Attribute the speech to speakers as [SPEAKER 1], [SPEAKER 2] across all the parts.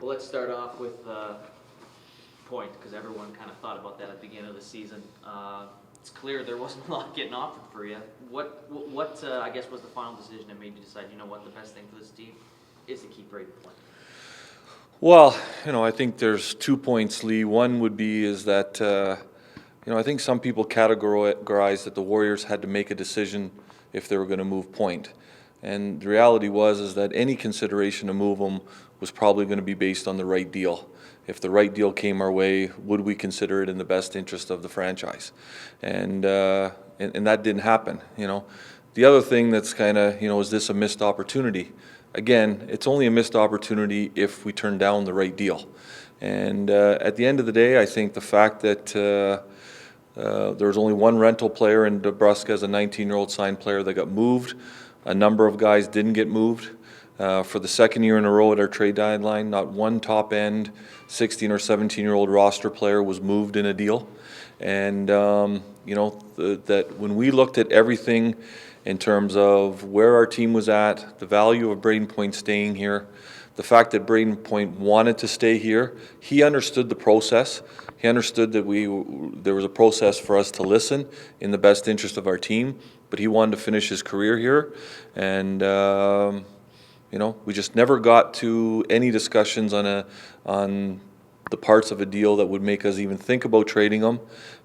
[SPEAKER 1] Well, let's start off with point, because everyone kind of thought about that at the beginning of the season. It's clear there wasn't a lot getting offered for you. What I guess was the final decision that made you decide, you know what, the best thing for this team is to keep Braden Point?
[SPEAKER 2] Well, I think there's 2 points, Lee. One would be is that, I think some people categorize that the Warriors had to make a decision if they were going to move Point. And the reality is that any consideration to move him was probably going to be based on the right deal. If the right deal came our way, would we consider it in the best interest of the franchise? And that didn't happen. The other thing that's kind of, is this a missed opportunity? Again, it's only a missed opportunity if we turn down the right deal. And at the end of the day, I think the fact that there was only one rental player in Nebraska as a 19-year-old signed player that got moved. A number of guys didn't get moved. For the second year in a row at our trade deadline, not one top-end 16 or 17-year-old roster player was moved in a deal. And, that when we looked at everything in terms of where our team was at, the value of Braden Point staying here, the fact that Braden Point wanted to stay here, he understood the process. He understood that there was a process for us to listen in the best interest of our team, but he wanted to finish his career here. And, we just never got to any discussions on the parts of a deal that would make us even think about trading him.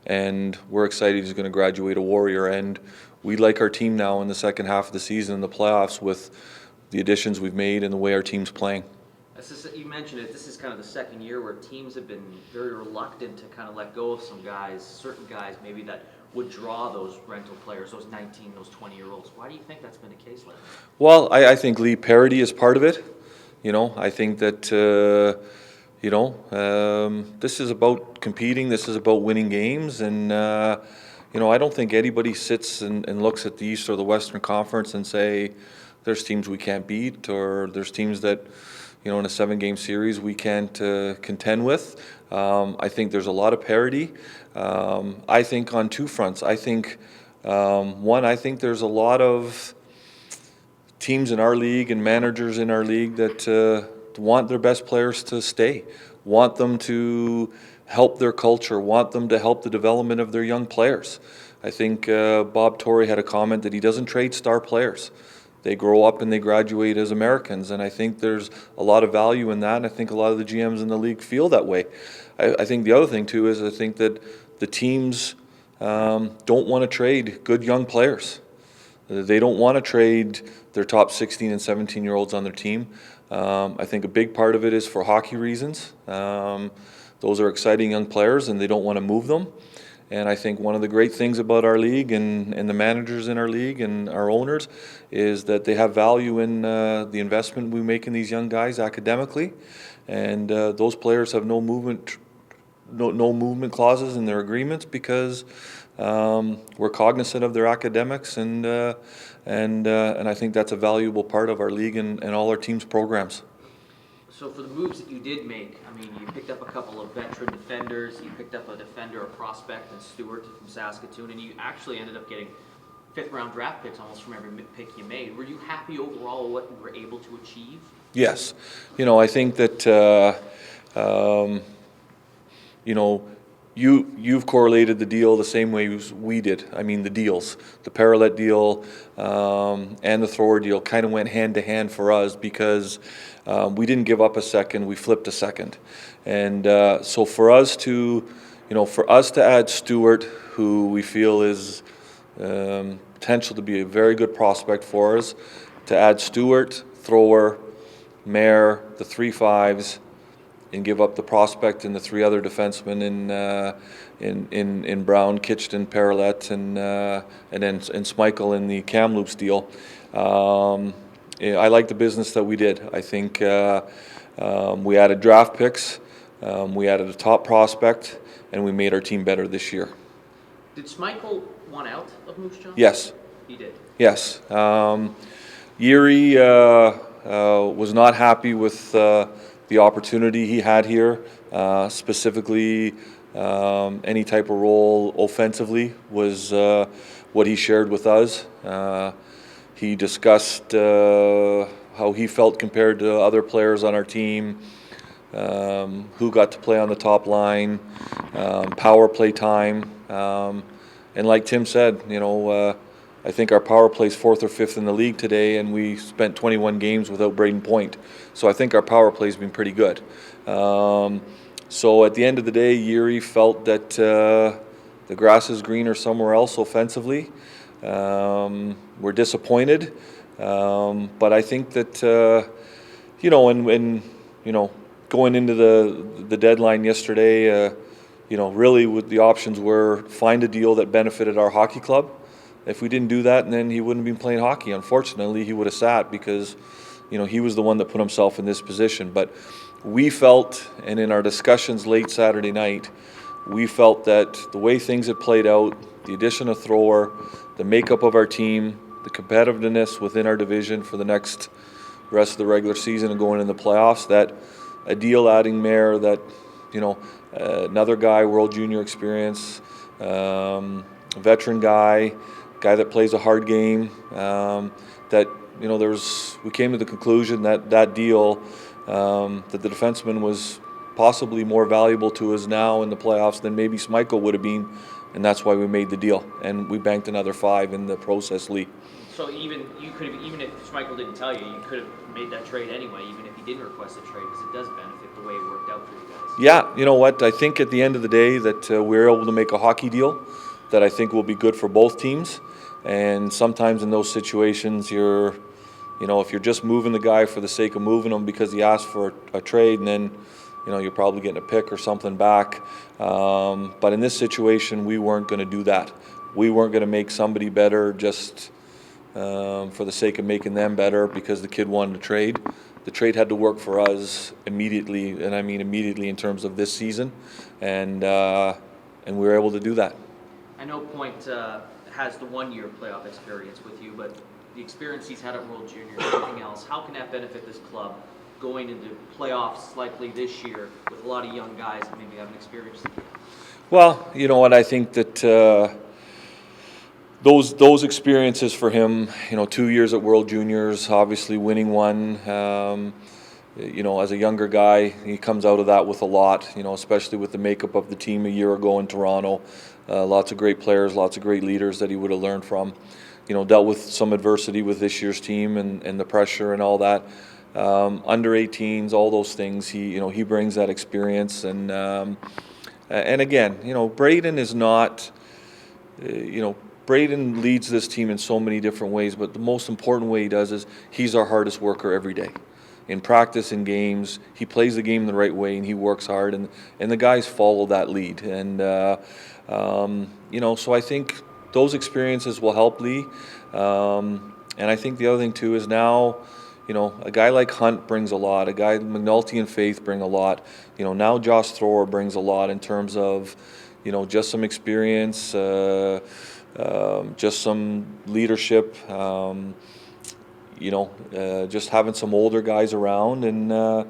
[SPEAKER 2] And we're excited he's going to graduate a Warrior. And we like our team now in the second half of the season in the playoffs with the additions we've made and the way our team's playing.
[SPEAKER 1] You mentioned it, this is kind of the second year where teams have been very reluctant to kind of let go of some guys, certain guys maybe that would draw those rental players, those 19, those 20-year-olds. Why do you think that's been the case lately?
[SPEAKER 2] Well, I think, Lee, parity is part of it. I think that, this is about competing, this is about winning games, and, I don't think anybody sits and looks at the East or the Western Conference and say, there's teams we can't beat, or there's teams that, in a 7-game series we can't contend with. I think there's a lot of parity. I think on two fronts. I think, I think there's a lot of teams in our league and managers in our league that want their best players to stay, want them to help their culture, want them to help the development of their young players. I think Bob Torrey had a comment that he doesn't trade star players. They grow up and they graduate as Americans, and I think there's a lot of value in that, and I think a lot of the GMs in the league feel that way. I think the other thing, too, is I think that the teams don't want to trade good young players. They don't want to trade their top 16 and 17-year-olds on their team. I think a big part of it is for hockey reasons. Those are exciting young players, and they don't want to move them. And I think one of the great things about our league and the managers in our league and our owners is that they have value in the investment we make in these young guys academically. And those players have no movement clauses in their agreements because we're cognizant of their academics, and I think that's a valuable part of our league and all our team's programs.
[SPEAKER 1] So for the moves that you did make, I mean, you picked up a couple of veteran defenders, you picked up a defender, a prospect, and Stewart from Saskatoon, and you actually ended up getting 5th-round draft picks almost from every pick you made. Were you happy overall with what you were able to achieve?
[SPEAKER 2] Yes. I think that, you've correlated the deal the same way as we did. I mean, the deals, the Parallel deal and the Thrower deal kind of went hand to hand for us because we didn't give up a second, we flipped a second. And so for us to add Stewart, who we feel is potential to be a very good prospect for us, to add Stewart, Thrower, Mayer, the 3 5s, and give up the prospect and the 3 other defensemen in Brown, Kitchen, Parallette, and Schmeichel in the Kamloops deal. I like the business that we did. I think we added draft picks, we added a top prospect, and we made our team better this year.
[SPEAKER 1] Did Schmeichel want out of Moose Jaw?
[SPEAKER 2] Yes.
[SPEAKER 1] He did?
[SPEAKER 2] Yes. Yuri was not happy with the opportunity he had here, specifically any type of role offensively was what he shared with us. He discussed how he felt compared to other players on our team, who got to play on the top line, power play time, and like Tim said, I think our power play is 4th or 5th in the league today, and we spent 21 games without Braden Point. So I think our power play has been pretty good. So at the end of the day, Yuri felt that the grass is greener somewhere else offensively. We're disappointed, but I think that going into the deadline yesterday, really the options were find a deal that benefited our hockey club. If we didn't do that, then he wouldn't have been playing hockey. Unfortunately, he would have sat because, he was the one that put himself in this position. But we felt, and in our discussions late Saturday night, we felt that the way things had played out, the addition of Thrower, the makeup of our team, the competitiveness within our division for the next rest of the regular season and going in the playoffs, that a deal adding Mayer, that, another guy, World Junior experience, veteran guy that plays a hard game, that, we came to the conclusion that deal, that the defenseman was possibly more valuable to us now in the playoffs than maybe Schmeichel would have been, and that's why we made the deal. And we banked another 5 in the process, Lee.
[SPEAKER 1] So even if Schmeichel didn't tell you, you could have made that trade anyway, even if he didn't request a trade, because it does benefit the way it worked out for you guys.
[SPEAKER 2] Yeah, you know what? I think at the end of the day that we're able to make a hockey deal that I think will be good for both teams. And sometimes in those situations, if you're just moving the guy for the sake of moving him because he asked for a trade, and then you're probably getting a pick or something back. But in this situation, we weren't going to do that. We weren't going to make somebody better just for the sake of making them better because the kid wanted to trade. The trade had to work for us immediately, and I mean immediately in terms of this season, and we were able to do that.
[SPEAKER 1] I know Point has the 1-year playoff experience with you, but the experience he's had at World Junior and everything else, how can that benefit this club going into playoffs likely this year with a lot of young guys that maybe haven't experienced it?
[SPEAKER 2] Well, you know what, I think that those experiences for him, 2 years at World Juniors, obviously winning one, as a younger guy, he comes out of that with a lot, especially with the makeup of the team a year ago in Toronto. Lots of great players, lots of great leaders that he would have learned from. Dealt with some adversity with this year's team and the pressure and all that. Under 18s, all those things, he brings that experience. And again, Braden is not, Braden leads this team in so many different ways, but the most important way he does is he's our hardest worker every day. In practice, in games, he plays the game the right way and he works hard, and the guys follow that lead. And, so I think those experiences will help Lee. And I think the other thing too is now, a guy like Hunt brings a lot. A guy McNulty and Faith bring a lot. Now Josh Thrower brings a lot in terms of, just some experience, just some leadership. Just having some older guys around, and I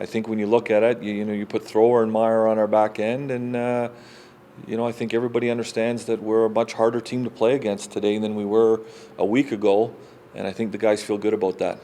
[SPEAKER 2] think when you look at it, you put Thrower and Millar on our back end, and I think everybody understands that we're a much harder team to play against today than we were a week ago, and I think the guys feel good about that.